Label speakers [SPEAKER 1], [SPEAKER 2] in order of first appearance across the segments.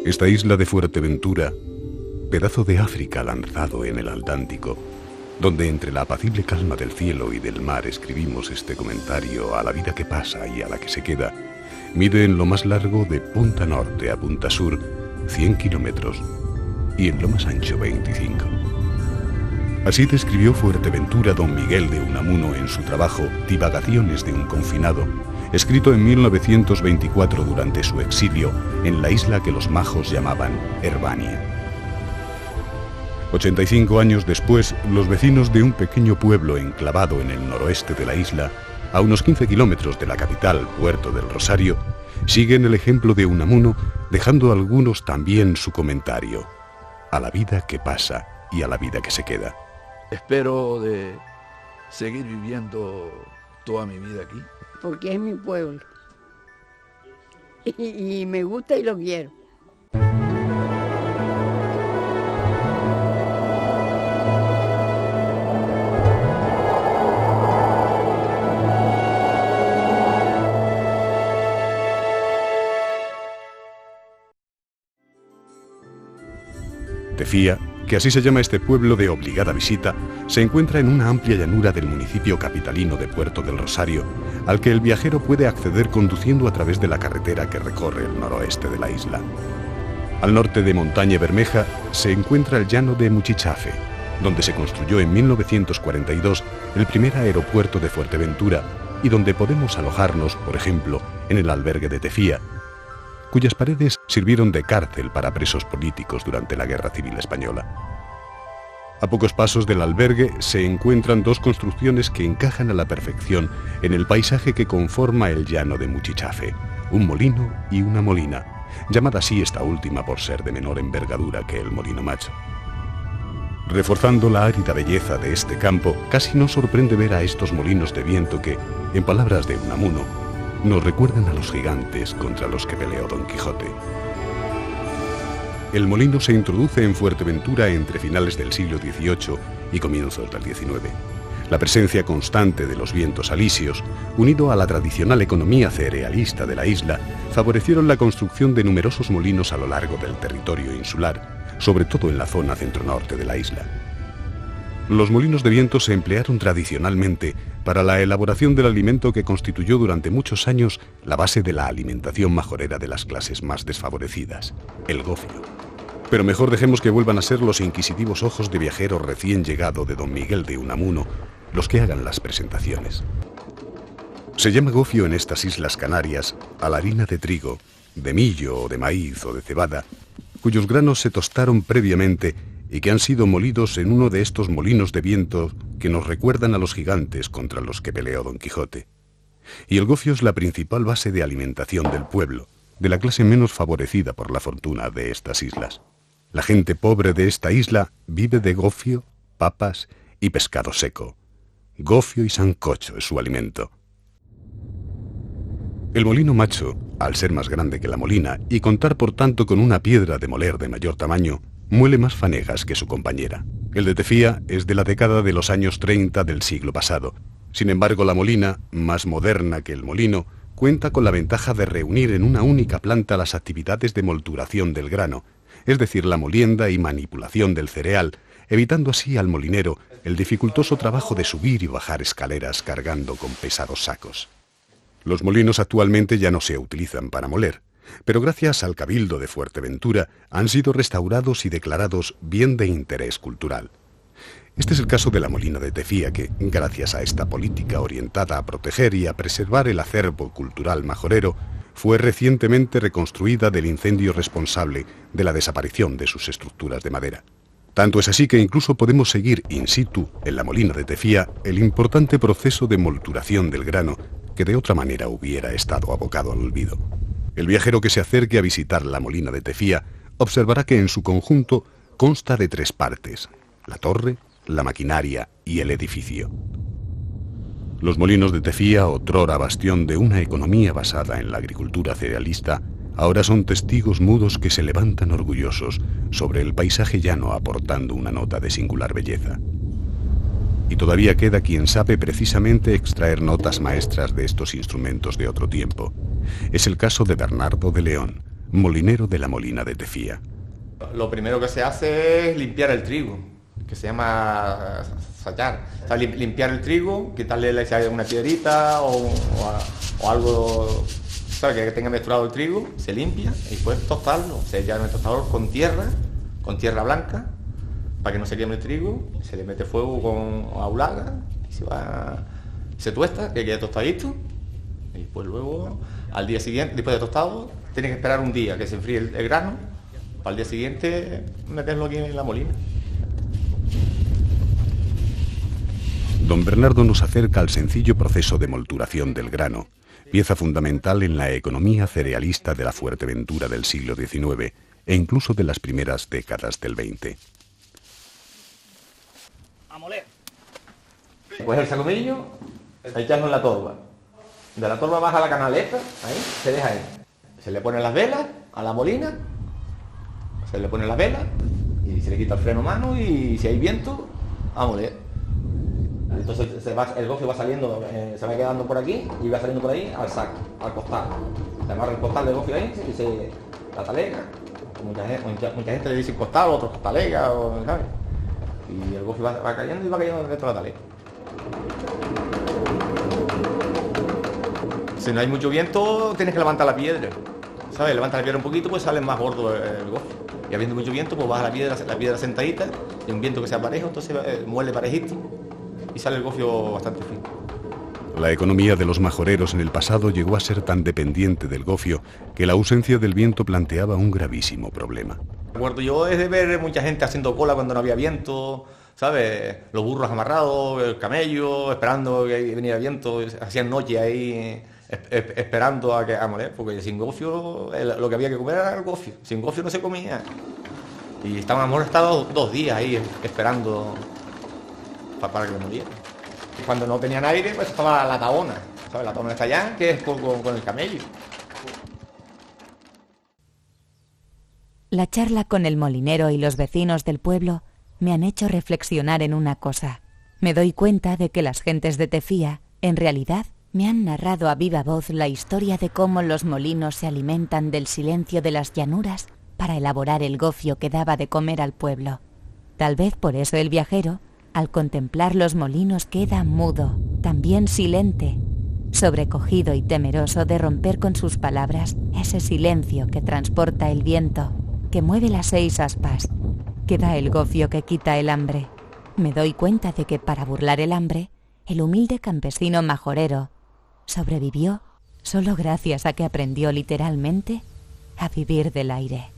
[SPEAKER 1] Esta isla de Fuerteventura, pedazo de África lanzado en el Atlántico, donde entre la apacible calma del cielo y del mar escribimos este comentario a la vida que pasa y a la que se queda, mide en lo más largo de punta norte a punta sur 100 kilómetros y en lo más ancho 25. Así describió Fuerteventura don Miguel de Unamuno en su trabajo Divagaciones de un confinado, escrito en 1924 durante su exilio en la isla que los majos llamaban Herbania. 85 años después, los vecinos de un pequeño pueblo enclavado en el noroeste de la isla, a unos 15 kilómetros de la capital, Puerto del Rosario, siguen el ejemplo de Unamuno, dejando algunos también su comentario: a la vida que pasa y a la vida que se queda.
[SPEAKER 2] Espero de seguir viviendo toda mi vida aquí.
[SPEAKER 3] Porque es mi pueblo. Y me gusta y lo quiero.
[SPEAKER 1] Tefía, que así se llama este pueblo de obligada visita, se encuentra en una amplia llanura del municipio capitalino de Puerto del Rosario, al que el viajero puede acceder conduciendo a través de la carretera que recorre el noroeste de la isla. Al norte de Montaña Bermeja se encuentra el llano de Muchichafe, donde se construyó en 1942 el primer aeropuerto de Fuerteventura y donde podemos alojarnos, por ejemplo, en el albergue de Tefía, cuyas paredes sirvieron de cárcel para presos políticos durante la Guerra Civil Española. A pocos pasos del albergue se encuentran dos construcciones que encajan a la perfección en el paisaje que conforma el llano de Muchichafe, un molino y una molina, llamada así esta última por ser de menor envergadura que el molino macho. Reforzando la árida belleza de este campo, casi no sorprende ver a estos molinos de viento que, en palabras de Unamuno, nos recuerdan a los gigantes contra los que peleó Don Quijote. El molino se introduce en Fuerteventura entre finales del siglo XVIII y comienzos del XIX. La presencia constante de los vientos alisios, unido a la tradicional economía cerealista de la isla, favorecieron la construcción de numerosos molinos a lo largo del territorio insular, sobre todo en la zona centro-norte de la isla. Los molinos de viento se emplearon tradicionalmente para la elaboración del alimento que constituyó durante muchos años la base de la alimentación majorera de las clases más desfavorecidas, el gofio. Pero mejor dejemos que vuelvan a ser los inquisitivos ojos de viajero recién llegado de don Miguel de Unamuno los que hagan las presentaciones. Se llama gofio en estas islas Canarias a la harina de trigo, de millo o de maíz o de cebada, cuyos granos se tostaron previamente y que han sido molidos en uno de estos molinos de viento que nos recuerdan a los gigantes contra los que peleó Don Quijote. Y el gofio es la principal base de alimentación del pueblo, de la clase menos favorecida por la fortuna de estas islas. La gente pobre de esta isla vive de gofio, papas y pescado seco. Gofio y sancocho es su alimento. El molino macho, al ser más grande que la molina y contar por tanto con una piedra de moler de mayor tamaño, muele más fanegas que su compañera. El de Tefía es de la década de los años 30 del siglo pasado. Sin embargo, la molina, más moderna que el molino, cuenta con la ventaja de reunir en una única planta las actividades de molturación del grano, es decir, la molienda y manipulación del cereal, evitando así al molinero el dificultoso trabajo de subir y bajar escaleras cargando con pesados sacos. Los molinos actualmente ya no se utilizan para moler, pero gracias al Cabildo de Fuerteventura han sido restaurados y declarados bien de interés cultural. Este es el caso de la molina de Tefía que, gracias a esta política orientada a proteger y a preservar el acervo cultural majorero, fue recientemente reconstruida del incendio responsable de la desaparición de sus estructuras de madera. Tanto es así que incluso podemos seguir in situ, en la molina de Tefía, el importante proceso de molturación del grano que de otra manera hubiera estado abocado al olvido. El viajero que se acerque a visitar la molina de Tefía observará que en su conjunto consta de 3 partes: la torre, la maquinaria y el edificio. Los molinos de Tefía, otrora bastión de una economía basada en la agricultura cerealista, ahora son testigos mudos que se levantan orgullosos sobre el paisaje llano aportando una nota de singular belleza. Y todavía queda quien sabe precisamente extraer notas maestras de estos instrumentos de otro tiempo. Es el caso de Bernardo de León, molinero de la Molina de Tefía.
[SPEAKER 4] Lo primero que se hace es limpiar el trigo, que se llama sallar. O sea, limpiar el trigo, quitarle una piedrita o algo, ¿sabes? Que tenga mezclado el trigo, se limpia y después tostarlo. Se lleva en el tostador con tierra blanca, para que no se queme el trigo, se le mete fuego con aulaga y se tuesta, que quede tostadito. Y pues luego, al día siguiente, después de tostado, tienes que esperar un día que se enfríe el grano, para el día siguiente meterlo aquí en la molina.
[SPEAKER 1] Don Bernardo nos acerca al sencillo proceso de molturación del grano, pieza fundamental en la economía cerealista de la Fuerteventura del siglo XIX e incluso de las primeras décadas del XX.
[SPEAKER 4] A moler. Coges el sacomillo, echarlo en la torba. De la torba baja la canaleta, ahí, se deja ahí. Se le ponen las velas a la molina, se le ponen las velas y se le quita el freno a mano y si hay viento, a moler. Entonces el gofio va saliendo, se va quedando por aquí y va saliendo por ahí al saco, al costal. Se amarra el costal del gofio ahí y la talega. Mucha gente le dice costal, otros talega, ¿sabes? Y el gofio va cayendo dentro de la talega. Si no hay mucho viento, tienes que levantar la piedra, ¿sabes? Levanta la piedra un poquito, pues sale más gordo el gofio. Y habiendo mucho viento, pues baja la piedra sentadita, y un viento que sea parejo, entonces muele parejito y sale el gofio bastante fino.
[SPEAKER 1] La economía de los majoreros en el pasado llegó a ser tan dependiente del gofio que la ausencia del viento planteaba un gravísimo problema.
[SPEAKER 4] Recuerdo yo es de ver mucha gente haciendo cola cuando no había viento, ¿sabes? Los burros amarrados, el camello, esperando que viniera viento, hacían noche ahí esperando a moler, porque sin gofio lo que había que comer era el gofio, sin gofio no se comía. Y hemos estado 2 días ahí esperando para que muriera. Y cuando no tenían aire, pues estaba la taona, ¿sabes? La taona está allá, que es con el camello.
[SPEAKER 5] La charla con el molinero y los vecinos del pueblo me han hecho reflexionar en una cosa. Me doy cuenta de que las gentes de Tefía, en realidad, me han narrado a viva voz la historia de cómo los molinos se alimentan del silencio de las llanuras para elaborar el gofio que daba de comer al pueblo. Tal vez por eso el viajero, al contemplar los molinos, queda mudo, también silente, sobrecogido y temeroso de romper con sus palabras ese silencio que transporta el viento, que mueve las 6 aspas, que da el gofio que quita el hambre. Me doy cuenta de que para burlar el hambre, el humilde campesino majorero sobrevivió solo gracias a que aprendió literalmente a vivir del aire.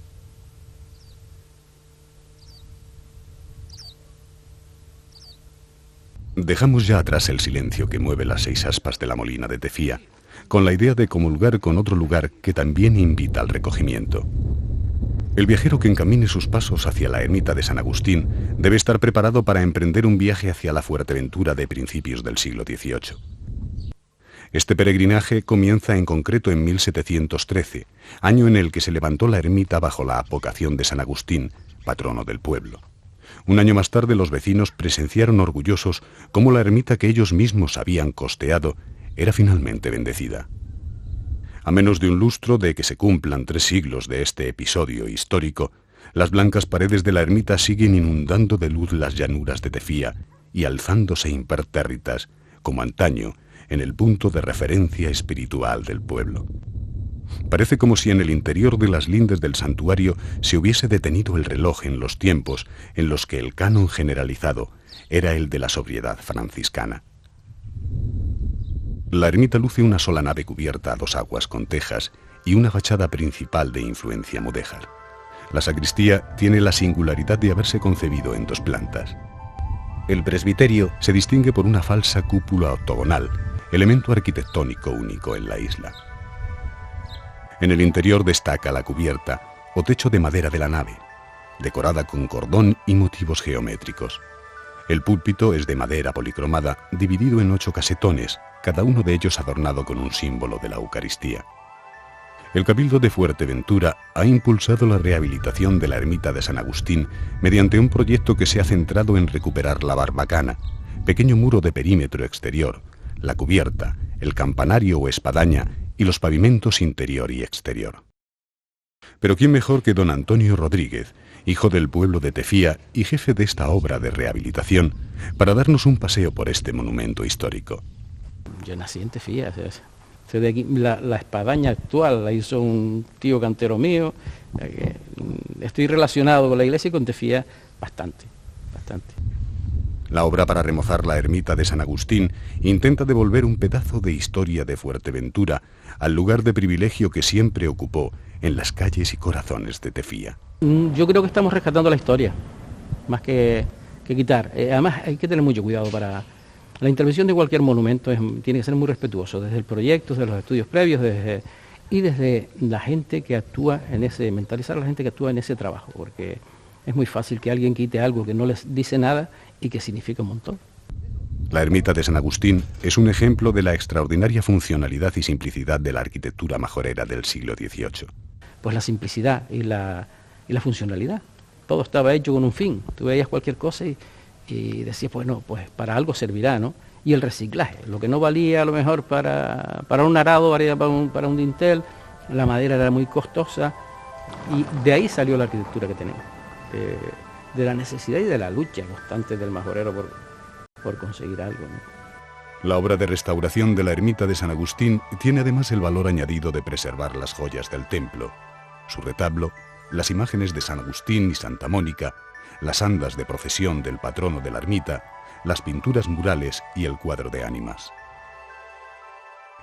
[SPEAKER 1] Dejamos ya atrás el silencio que mueve las 6 aspas de la Molina de Tefía, con la idea de comulgar con otro lugar que también invita al recogimiento. El viajero que encamine sus pasos hacia la ermita de San Agustín debe estar preparado para emprender un viaje hacia la Fuerteventura de principios del siglo XVIII. Este peregrinaje comienza en concreto en 1713, año en el que se levantó la ermita bajo la advocación de San Agustín, patrono del pueblo. Un año más tarde los vecinos presenciaron orgullosos cómo la ermita que ellos mismos habían costeado era finalmente bendecida. A menos de un lustro de que se cumplan 3 siglos de este episodio histórico, las blancas paredes de la ermita siguen inundando de luz las llanuras de Tefía y alzándose impertérritas, como antaño, en el punto de referencia espiritual del pueblo. Parece como si en el interior de las lindes del santuario se hubiese detenido el reloj en los tiempos en los que el canon generalizado era el de la sobriedad franciscana. La ermita luce una sola nave cubierta a 2 aguas con tejas y una fachada principal de influencia mudéjar. La sacristía tiene la singularidad de haberse concebido en 2 plantas. El presbiterio se distingue por una falsa cúpula octogonal, elemento arquitectónico único en la isla. En el interior destaca la cubierta o techo de madera de la nave, decorada con cordón y motivos geométricos. El púlpito es de madera policromada, dividido en 8 casetones, cada uno de ellos adornado con un símbolo de la Eucaristía. El Cabildo de Fuerteventura ha impulsado la rehabilitación de la ermita de San Agustín mediante un proyecto que se ha centrado en recuperar la barbacana, pequeño muro de perímetro exterior, la cubierta, el campanario o espadaña y los pavimentos interior y exterior. Pero ¿quién mejor que don Antonio Rodríguez, hijo del pueblo de Tefía y jefe de esta obra de rehabilitación, para darnos un paseo por este monumento histórico?
[SPEAKER 6] Yo nací en Tefía, soy de aquí. La espadaña actual la hizo un tío cantero mío. Estoy relacionado con la iglesia y con Tefía bastante.
[SPEAKER 1] La obra para remozar la ermita de San Agustín intenta devolver un pedazo de historia de Fuerteventura al lugar de privilegio que siempre ocupó en las calles y corazones de Tefía.
[SPEAKER 6] Yo creo que estamos rescatando la historia, más que quitar. Además hay que tener mucho cuidado para... La intervención de cualquier monumento tiene que ser muy respetuoso, desde el proyecto, desde los estudios previos, desde la gente que actúa en mentalizar a la gente que actúa en ese trabajo, porque es muy fácil que alguien quite algo que no les dice nada y que significa un montón.
[SPEAKER 1] La ermita de San Agustín es un ejemplo de la extraordinaria funcionalidad y simplicidad de la arquitectura majorera del siglo XVIII.
[SPEAKER 6] Pues la simplicidad y la funcionalidad. Todo estaba hecho con un fin. Tú veías cualquier cosa y decías, bueno, pues para algo servirá, ¿no? Y el reciclaje, lo que no valía a lo mejor para un arado, valía para un dintel, la madera era muy costosa, y de ahí salió la arquitectura que tenemos, de la necesidad y de la lucha constante del majorero por conseguir algo, ¿no?
[SPEAKER 1] La obra de restauración de la ermita de San Agustín tiene además el valor añadido de preservar las joyas del templo, su retablo, las imágenes de San Agustín y Santa Mónica, las andas de procesión del patrono de la ermita, las pinturas murales y el cuadro de ánimas.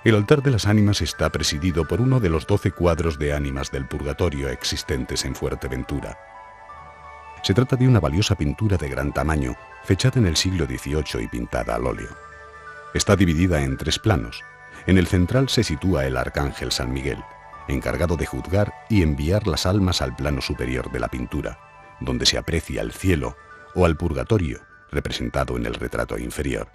[SPEAKER 1] El altar de las ánimas está presidido por uno de los 12 cuadros de ánimas del purgatorio existentes en Fuerteventura. Se trata de una valiosa pintura de gran tamaño, fechada en el siglo XVIII y pintada al óleo. Está dividida en 3 planos. En el central se sitúa el arcángel San Miguel, encargado de juzgar y enviar las almas al plano superior de la pintura, donde se aprecia el cielo, o al purgatorio, representado en el retrato inferior.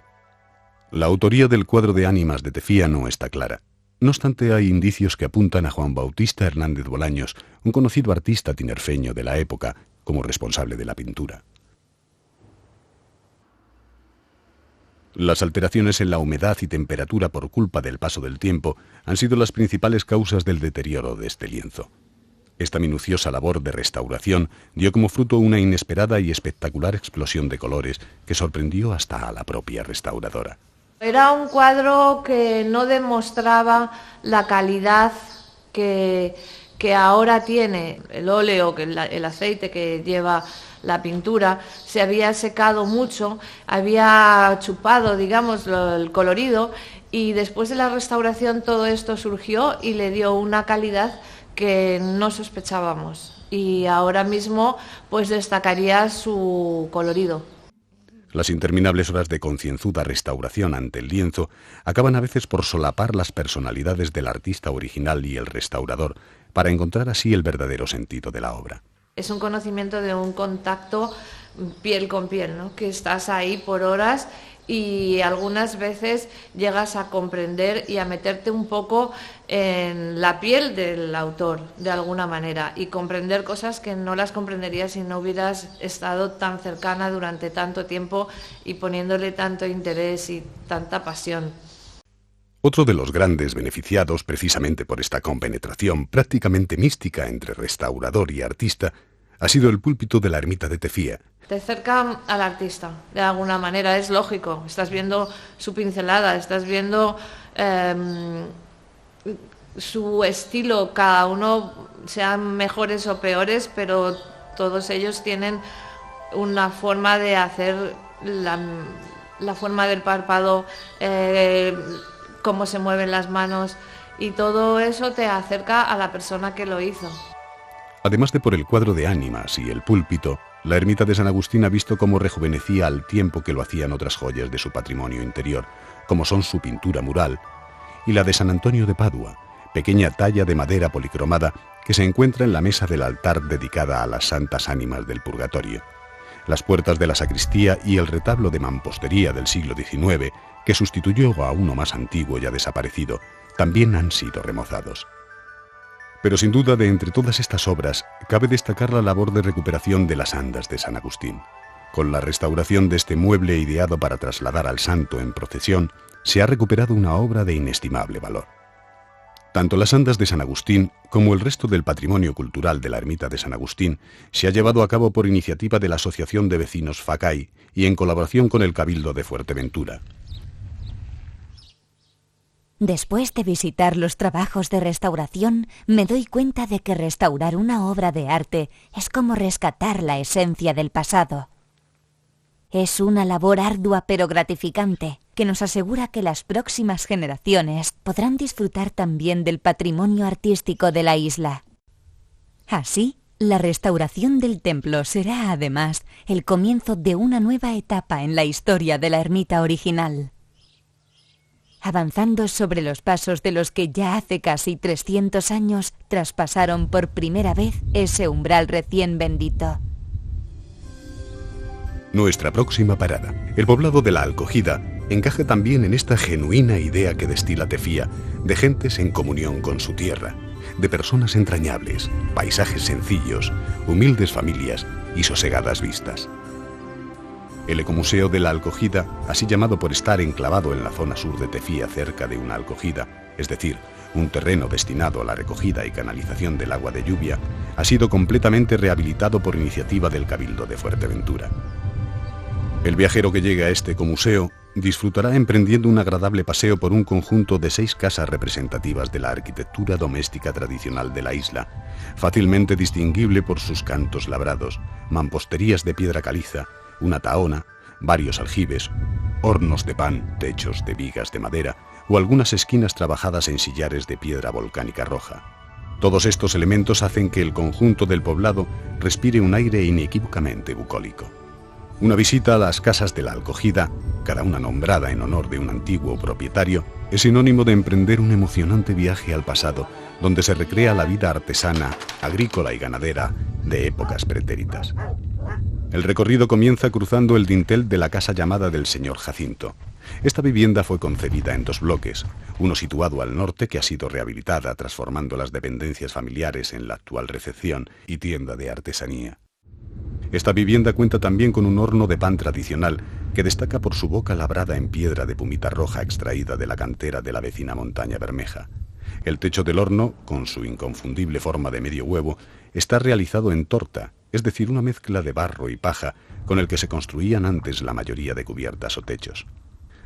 [SPEAKER 1] La autoría del cuadro de ánimas de Tefía no está clara. No obstante, hay indicios que apuntan a Juan Bautista Hernández Bolaños, un conocido artista tinerfeño de la época, como responsable de la pintura. Las alteraciones en la humedad y temperatura por culpa del paso del tiempo han sido las principales causas del deterioro de este lienzo. Esta minuciosa labor de restauración dio como fruto una inesperada y espectacular explosión de colores que sorprendió hasta a la propia restauradora.
[SPEAKER 7] Era un cuadro que no demostraba la calidad que ahora tiene el óleo, el aceite que lleva la pintura. Se había secado mucho, había chupado, digamos, el colorido, y después de la restauración todo esto surgió y le dio una calidad que no sospechábamos, y ahora mismo pues destacaría su colorido.
[SPEAKER 1] Las interminables horas de concienzuda restauración ante el lienzo acaban a veces por solapar las personalidades del artista original y el restaurador, para encontrar así el verdadero sentido de la obra.
[SPEAKER 7] Es un conocimiento de un contacto piel con piel, ¿no? Que estás ahí por horas y algunas veces llegas a comprender y a meterte un poco en la piel del autor, de alguna manera, y comprender cosas que no las comprenderías si no hubieras estado tan cercana durante tanto tiempo y poniéndole tanto interés y tanta pasión.
[SPEAKER 1] Otro de los grandes beneficiados precisamente por esta compenetración prácticamente mística entre restaurador y artista ha sido el púlpito de la ermita de Tefía.
[SPEAKER 7] Te acerca al artista, de alguna manera, es lógico. Estás viendo su pincelada, estás viendo su estilo. Cada uno, sean mejores o peores, pero todos ellos tienen una forma de hacer la forma del párpado, cómo se mueven las manos, y todo eso te acerca a la persona que lo hizo.
[SPEAKER 1] Además de por el cuadro de ánimas y el púlpito, la ermita de San Agustín ha visto cómo rejuvenecía al tiempo que lo hacían otras joyas de su patrimonio interior, como son su pintura mural, y la de San Antonio de Padua, pequeña talla de madera policromada que se encuentra en la mesa del altar dedicada a las santas ánimas del purgatorio. Las puertas de la sacristía y el retablo de mampostería del siglo XIX, que sustituyó a uno más antiguo ya desaparecido, también han sido remozados. Pero sin duda, de entre todas estas obras, cabe destacar la labor de recuperación de las andas de San Agustín. Con la restauración de este mueble ideado para trasladar al santo en procesión, se ha recuperado una obra de inestimable valor. Tanto las andas de San Agustín como el resto del patrimonio cultural de la ermita de San Agustín se ha llevado a cabo por iniciativa de la Asociación de Vecinos Facay y en colaboración con el Cabildo de Fuerteventura.
[SPEAKER 5] Después de visitar los trabajos de restauración, me doy cuenta de que restaurar una obra de arte es como rescatar la esencia del pasado. Es una labor ardua pero gratificante, que nos asegura que las próximas generaciones podrán disfrutar también del patrimonio artístico de la isla. Así, la restauración del templo será además el comienzo de una nueva etapa en la historia de la ermita original. Avanzando sobre los pasos de los que ya hace casi 300 años traspasaron por primera vez ese umbral recién bendito.
[SPEAKER 1] Nuestra próxima parada, el poblado de La Alcogida, encaja también en esta genuina idea que destila Tefía, de gentes en comunión con su tierra, de personas entrañables, paisajes sencillos, humildes familias y sosegadas vistas. El Ecomuseo de La Alcogida, así llamado por estar enclavado en la zona sur de Tefía cerca de una alcogida, es decir, un terreno destinado a la recogida y canalización del agua de lluvia, ha sido completamente rehabilitado por iniciativa del Cabildo de Fuerteventura. El viajero que llegue a este ecomuseo disfrutará emprendiendo un agradable paseo por un conjunto de 6 casas representativas de la arquitectura doméstica tradicional de la isla, fácilmente distinguible por sus cantos labrados, mamposterías de piedra caliza, una tahona, varios aljibes, hornos de pan, techos de vigas de madera o algunas esquinas trabajadas en sillares de piedra volcánica roja. Todos estos elementos hacen que el conjunto del poblado respire un aire inequívocamente bucólico. Una visita a las casas de La Alcogida, cada una nombrada en honor de un antiguo propietario, es sinónimo de emprender un emocionante viaje al pasado, donde se recrea la vida artesana, agrícola y ganadera de épocas pretéritas. El recorrido comienza cruzando el dintel de la casa llamada del señor Jacinto. Esta vivienda fue concebida en 2 bloques, uno situado al norte que ha sido rehabilitada transformando las dependencias familiares en la actual recepción y tienda de artesanía. Esta vivienda cuenta también con un horno de pan tradicional que destaca por su boca labrada en piedra de pumita roja extraída de la cantera de la vecina montaña Bermeja. El techo del horno, con su inconfundible forma de medio huevo, está realizado en torta, es decir, una mezcla de barro y paja con el que se construían antes la mayoría de cubiertas o techos.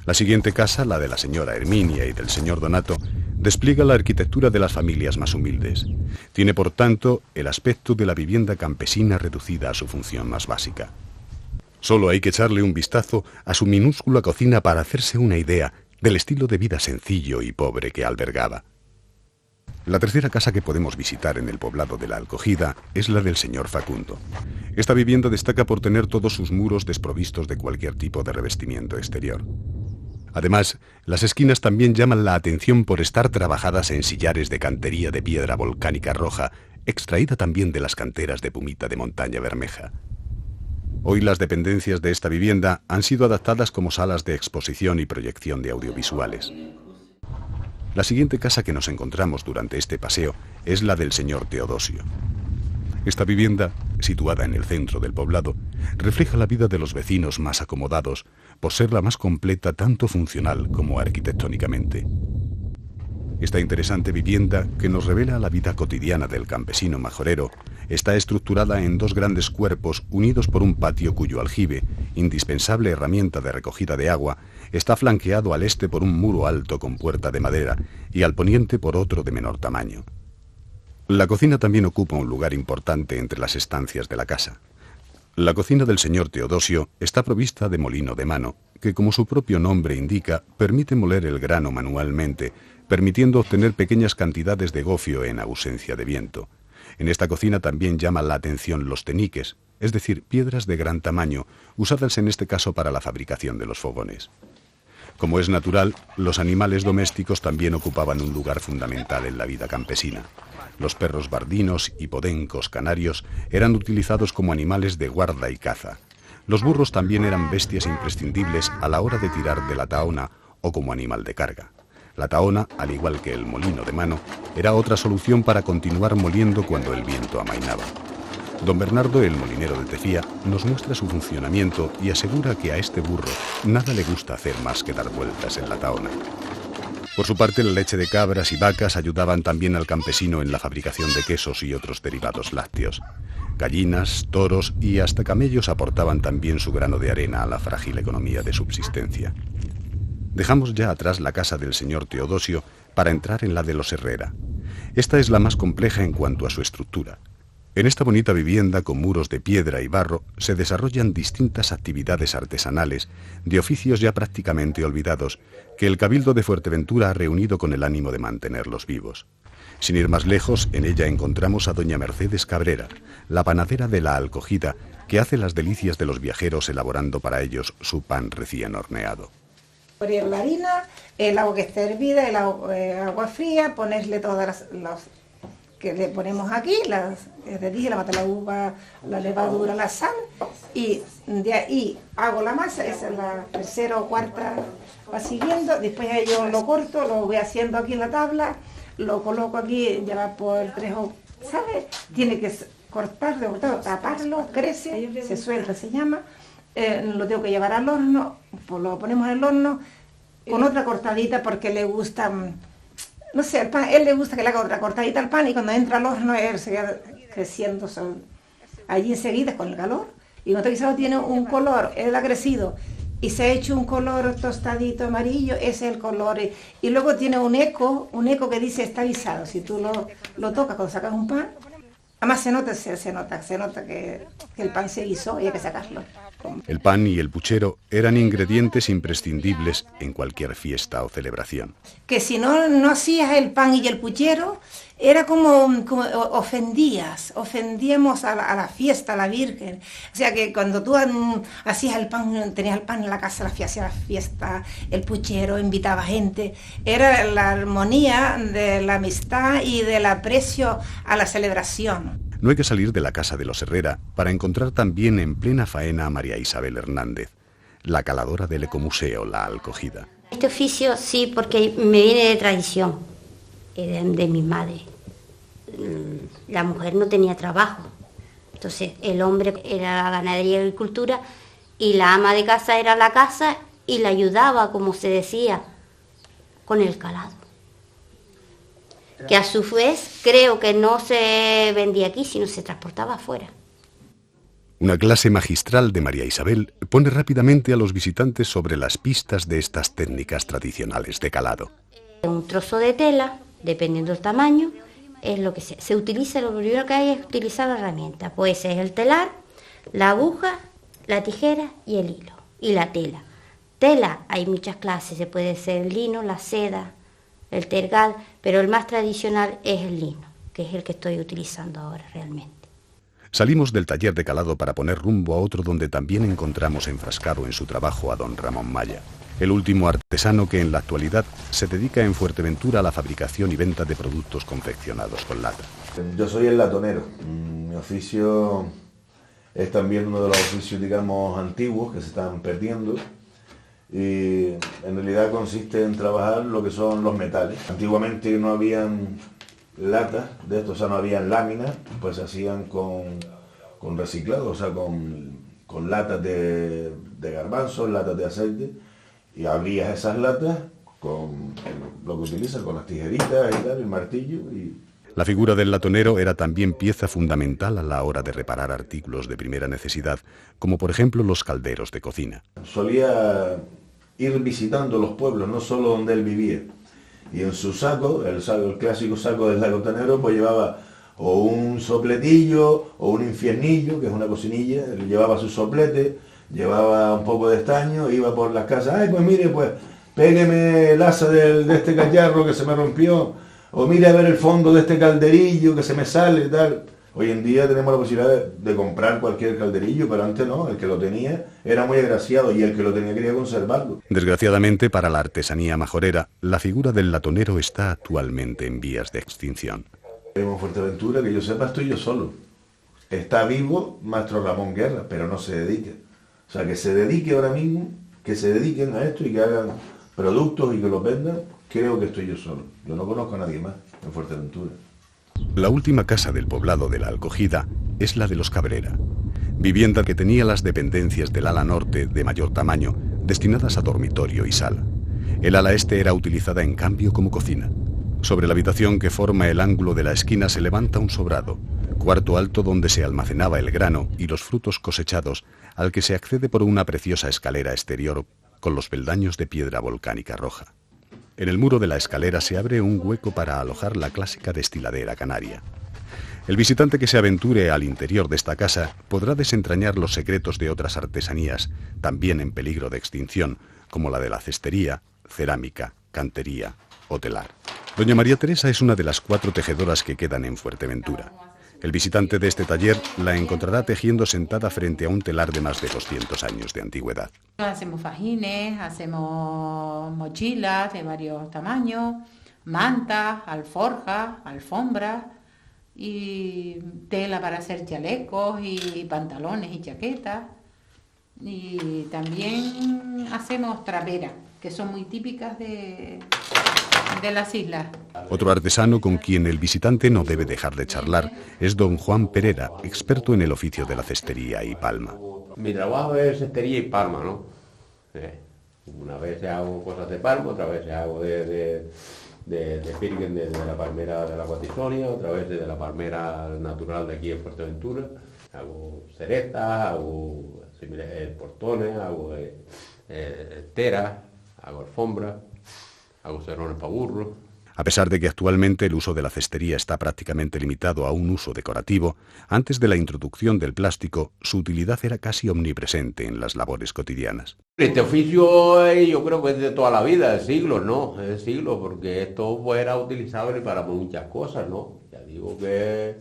[SPEAKER 1] La siguiente casa, la de la señora Herminia y del señor Donato, despliega la arquitectura de las familias más humildes. Tiene, por tanto, el aspecto de la vivienda campesina reducida a su función más básica. Solo hay que echarle un vistazo a su minúscula cocina para hacerse una idea del estilo de vida sencillo y pobre que albergaba. La tercera casa que podemos visitar en el poblado de La Alcogida es la del señor Facundo. Esta vivienda destaca por tener todos sus muros desprovistos de cualquier tipo de revestimiento exterior. Además, las esquinas también llaman la atención por estar trabajadas en sillares de cantería de piedra volcánica roja, extraída también de las canteras de pumita de montaña Bermeja. Hoy las dependencias de esta vivienda han sido adaptadas como salas de exposición y proyección de audiovisuales. La siguiente casa que nos encontramos durante este paseo es la del señor Teodosio. Esta vivienda, situada en el centro del poblado, refleja la vida de los vecinos más acomodados, por ser la más completa tanto funcional como arquitectónicamente. Esta interesante vivienda, que nos revela la vida cotidiana del campesino majorero, está estructurada en 2 grandes cuerpos unidos por un patio cuyo aljibe, indispensable herramienta de recogida de agua, está flanqueado al este por un muro alto con puerta de madera y al poniente por otro de menor tamaño. La cocina también ocupa un lugar importante entre las estancias de la casa. La cocina del señor Teodosio está provista de molino de mano, que como su propio nombre indica, permite moler el grano manualmente, permitiendo obtener pequeñas cantidades de gofio en ausencia de viento. En esta cocina también llaman la atención los teniques, es decir, piedras de gran tamaño, usadas en este caso para la fabricación de los fogones. Como es natural, los animales domésticos también ocupaban un lugar fundamental en la vida campesina. Los perros bardinos y podencos canarios eran utilizados como animales de guarda y caza. Los burros también eran bestias imprescindibles a la hora de tirar de la tahona o como animal de carga. La tahona, al igual que el molino de mano, era otra solución para continuar moliendo cuando el viento amainaba. Don Bernardo, el molinero de Tefía, nos muestra su funcionamiento y asegura que a este burro nada le gusta hacer más que dar vueltas en la tahona. Por su parte, la leche de cabras y vacas ayudaban también al campesino en la fabricación de quesos y otros derivados lácteos. Gallinas, toros y hasta camellos aportaban también su grano de arena a la frágil economía de subsistencia. Dejamos ya atrás la casa del señor Teodosio para entrar en la de los Herrera. Esta es la más compleja en cuanto a su estructura. En esta bonita vivienda con muros de piedra y barro se desarrollan distintas actividades artesanales de oficios ya prácticamente olvidados que el Cabildo de Fuerteventura ha reunido con el ánimo de mantenerlos vivos. Sin ir más lejos, en ella encontramos a doña Mercedes Cabrera, la panadera de la Alcogida, que hace las delicias de los viajeros elaborando para ellos su pan recién horneado.
[SPEAKER 8] Poner la harina, el agua que esté hervida, el agua fría, ponerle todas las que le ponemos aquí, la mata, la uva, la levadura, la sal, y de ahí hago la masa, esa es la tercera o cuarta, va siguiendo, después yo lo corto, lo voy haciendo aquí en la tabla, lo coloco aquí, ya va por 3 o, ¿sabes? Tiene que cortar, taparlo, crece, se suelta, se llama, lo tengo que llevar al horno, pues lo ponemos en el horno con otra cortadita porque le gusta, no sé, el pan, él le gusta que le haga otra cortadita al pan y cuando entra al horno él se queda creciendo allí enseguida con el calor y cuando está guisado tiene un color, él ha crecido y se ha hecho un color tostadito amarillo, ese es el color y luego tiene un eco que dice está guisado, si tú lo tocas cuando sacas un pan, además se nota que el pan se guisó y hay que sacarlo.
[SPEAKER 1] El pan y el puchero eran ingredientes imprescindibles en cualquier fiesta o celebración.
[SPEAKER 8] Que si no hacías el pan y el puchero, era como ofendíamos a la fiesta, a la Virgen. O sea que cuando tú hacías el pan, tenías el pan en la casa, hacías la fiesta, el puchero, invitaba gente. Era la armonía de la amistad y del aprecio a la celebración.
[SPEAKER 1] No hay que salir de la casa de los Herrera para encontrar también en plena faena a María Isabel Hernández, la caladora del ecomuseo La Alcogida.
[SPEAKER 9] Este oficio sí, porque me viene de tradición, de mi madre. La mujer no tenía trabajo, entonces el hombre era la ganadería y agricultura y la ama de casa era la casa y la ayudaba, como se decía, con el calado. Que a su vez creo que no se vendía aquí, sino se transportaba afuera.
[SPEAKER 1] Una clase magistral de María Isabel pone rápidamente a los visitantes sobre las pistas de estas técnicas tradicionales de calado.
[SPEAKER 9] Un trozo de tela, dependiendo del tamaño, es lo que se utiliza, lo primero que hay es utilizar la herramienta. Pues es el telar, la aguja, la tijera y el hilo, y la tela. Tela, hay muchas clases, se puede ser el lino, la seda, el tergal, pero el más tradicional es el lino, que es el que estoy utilizando ahora realmente.
[SPEAKER 1] Salimos del taller de calado para poner rumbo a otro donde también encontramos enfrascado en su trabajo a don Ramón Maya, el último artesano que en la actualidad se dedica en Fuerteventura a la fabricación y venta de productos confeccionados con lata.
[SPEAKER 10] Yo soy el latonero. Mi oficio es también uno de los oficios, digamos, antiguos que se están perdiendo. Y en realidad consiste en trabajar lo que son los metales. Antiguamente no habían latas de esto, o sea, no habían láminas, pues se hacían con reciclado, o sea, con latas de garbanzos, latas de aceite, y abrías esas latas con lo que utilizan, con las tijeritas y tal, el martillo.
[SPEAKER 1] La figura del latonero era también pieza fundamental a la hora de reparar artículos de primera necesidad, como por ejemplo los calderos de cocina.
[SPEAKER 10] Solía ir visitando los pueblos, no solo donde él vivía, y en su saco, el clásico saco del latonero, pues llevaba o un sopletillo o un infiernillo, que es una cocinilla, él llevaba su soplete, llevaba un poco de estaño, iba por las casas, ay, pues mire, pues pégueme el asa de este cacharro que se me rompió, o mire a ver el fondo de este calderillo que se me sale y tal. Hoy en día tenemos la posibilidad de comprar cualquier calderillo, pero antes no, el que lo tenía era muy agraciado y el que lo tenía quería conservarlo.
[SPEAKER 1] Desgraciadamente para la artesanía majorera, la figura del latonero está actualmente en vías de extinción.
[SPEAKER 10] En Fuerteventura, que yo sepa, estoy yo solo. Está vivo Maestro Ramón Guerra, pero no se dedica. O sea, que se dedique ahora mismo, que se dediquen a esto y que hagan productos y que los vendan, creo que estoy yo solo. Yo no conozco a nadie más en Fuerteventura.
[SPEAKER 1] La última casa del poblado de La Alcogida es la de los Cabrera, vivienda que tenía las dependencias del ala norte de mayor tamaño, destinadas a dormitorio y sala. El ala este era utilizada en cambio como cocina. Sobre la habitación que forma el ángulo de la esquina se levanta un sobrado, cuarto alto donde se almacenaba el grano y los frutos cosechados, al que se accede por una preciosa escalera exterior con los peldaños de piedra volcánica roja. En el muro de la escalera se abre un hueco para alojar la clásica destiladera canaria. El visitante que se aventure al interior de esta casa podrá desentrañar los secretos de otras artesanías, también en peligro de extinción, como la de la cestería, cerámica, cantería o telar. Doña María Teresa es una de las 4 tejedoras que quedan en Fuerteventura. El visitante de este taller la encontrará tejiendo sentada frente a un telar de más de 200 años de antigüedad.
[SPEAKER 11] Hacemos fajines, hacemos mochilas de varios tamaños, mantas, alforjas, alfombras y tela para hacer chalecos y pantalones y chaquetas. Y también hacemos traperas, que son muy típicas de las islas.
[SPEAKER 1] Otro artesano con quien el visitante no debe dejar de charlar es don Juan Perera, experto en el oficio de la cestería y palma.
[SPEAKER 12] Mi trabajo es cestería y palma, ¿no? Una vez hago cosas de palma, otra vez hago de firgen de la palmera de la Guatisonia, otra vez de la palmera natural de aquí en Fuerteventura. Hago ceretas, hago portones, hago teras, hago alfombras, hago cerrones para burros.
[SPEAKER 1] A pesar de que actualmente el uso de la cestería está prácticamente limitado a un uso decorativo, antes de la introducción del plástico, su utilidad era casi omnipresente en las labores cotidianas.
[SPEAKER 12] Este oficio yo creo que es de toda la vida, de siglos, ¿no? Es de siglos, porque esto pues, era utilizable para muchas cosas, ¿no? Ya digo que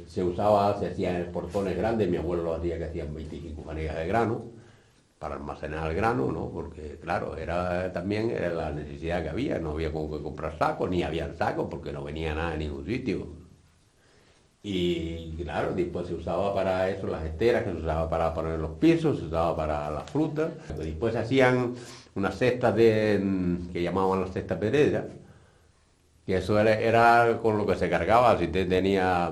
[SPEAKER 12] se hacían portones grandes, mi abuelo lo hacía que hacían 25 fanegas de grano, para almacenar el grano, ¿no? Porque claro, era la necesidad que había, no había con qué comprar sacos, ni habían sacos porque no venía nada en ningún sitio. Y claro, después se usaba para eso las esteras, que se usaba para poner los pisos, se usaba para las frutas. Después se hacían unas cestas que llamaban las cestas pedreras, que eso era con lo que se cargaba. Si usted tenía,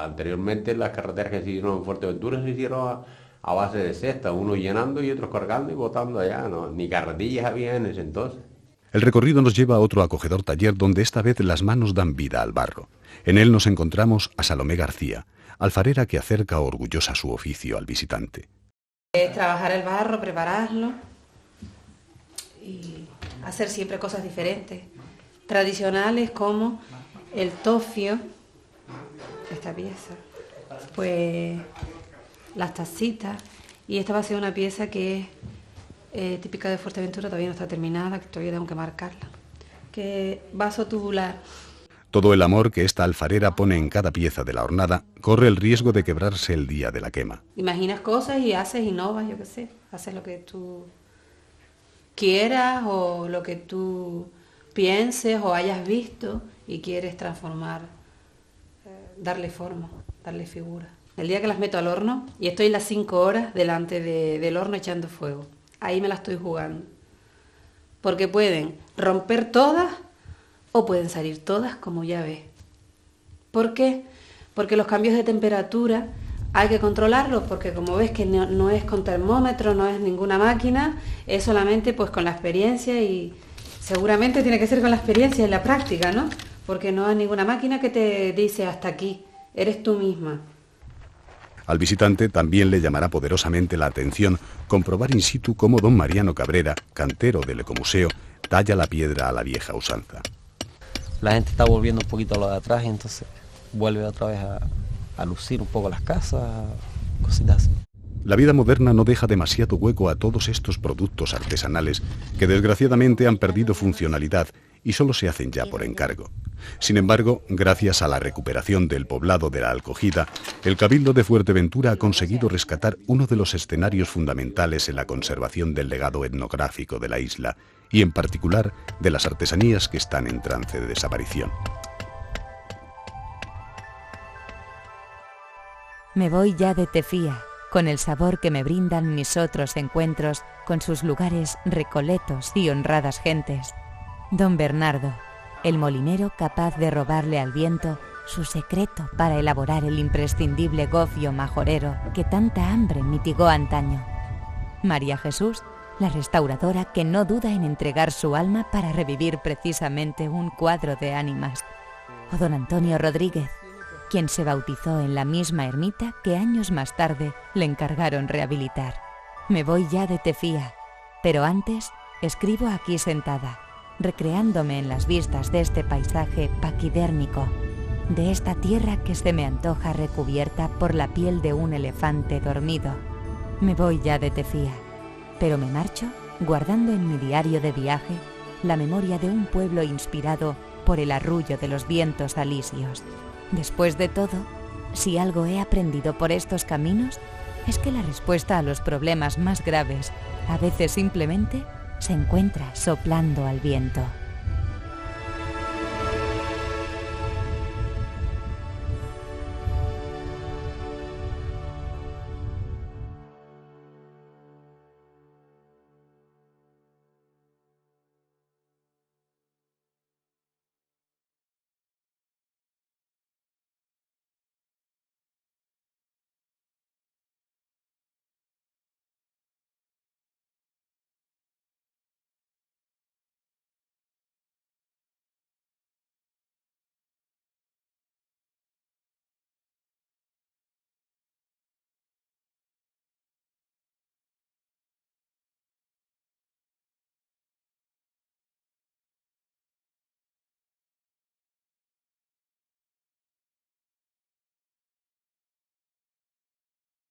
[SPEAKER 12] anteriormente las carreteras que se hicieron en Fuerteventura se hicieron a base de cestas, unos llenando y otros cargando y botando allá, ¿no? Ni carretillas había en ese entonces.
[SPEAKER 1] El recorrido nos lleva a otro acogedor taller donde esta vez las manos dan vida al barro. En él nos encontramos a Salomé García, alfarera que acerca orgullosa su oficio al visitante.
[SPEAKER 13] Es trabajar el barro, prepararlo y hacer siempre cosas diferentes, tradicionales como el tofio, esta pieza, pues las tacitas, y esta va a ser una pieza que es típica de Fuerteventura, todavía no está terminada, que todavía tengo que marcarla, que es vaso tubular.
[SPEAKER 1] Todo el amor que esta alfarera pone en cada pieza de la hornada corre el riesgo de quebrarse el día de la quema.
[SPEAKER 13] Imaginas cosas y haces, innovas, yo qué sé, haces lo que tú quieras o lo que tú pienses o hayas visto y quieres transformar, darle forma, darle figura. El día que las meto al horno y estoy las 5 horas delante del horno echando fuego, ahí me la estoy jugando. Porque pueden romper todas o pueden salir todas como ya ves. ¿Por qué? Porque los cambios de temperatura hay que controlarlos, porque como ves que no es con termómetro, no es ninguna máquina, es solamente pues con la experiencia, y seguramente tiene que ser con la experiencia y la práctica, ¿no? Porque no hay ninguna máquina que te dice hasta aquí, eres tú misma.
[SPEAKER 1] Al visitante también le llamará poderosamente la atención comprobar in situ cómo don Mariano Cabrera, cantero del Ecomuseo, talla la piedra a la vieja usanza.
[SPEAKER 14] La gente está volviendo un poquito a lo de atrás y entonces vuelve otra vez a lucir un poco las casas, cositas así.
[SPEAKER 1] La vida moderna no deja demasiado hueco a todos estos productos artesanales que desgraciadamente han perdido funcionalidad y solo se hacen ya por encargo. Sin embargo, gracias a la recuperación del poblado de la Alcogida, el Cabildo de Fuerteventura ha conseguido rescatar uno de los escenarios fundamentales en la conservación del legado etnográfico de la isla y, en particular, de las artesanías que están en trance de desaparición.
[SPEAKER 5] Me voy ya de Tefía, con el sabor que me brindan mis otros encuentros con sus lugares recoletos y honradas gentes. Don Bernardo, el molinero capaz de robarle al viento su secreto para elaborar el imprescindible gofio majorero que tanta hambre mitigó antaño. María Jesús, la restauradora que no duda en entregar su alma para revivir precisamente un cuadro de ánimas, o don Antonio Rodríguez, quien se bautizó en la misma ermita que años más tarde le encargaron rehabilitar. Me voy ya de Tefía, pero antes escribo aquí sentada, recreándome en las vistas de este paisaje paquidérmico, de esta tierra que se me antoja recubierta por la piel de un elefante dormido. Me voy ya de Tefía, pero me marcho guardando en mi diario de viaje la memoria de un pueblo inspirado por el arrullo de los vientos alisios. Después de todo, si algo he aprendido por estos caminos, es que la respuesta a los problemas más graves a veces simplemente se encuentra soplando al viento.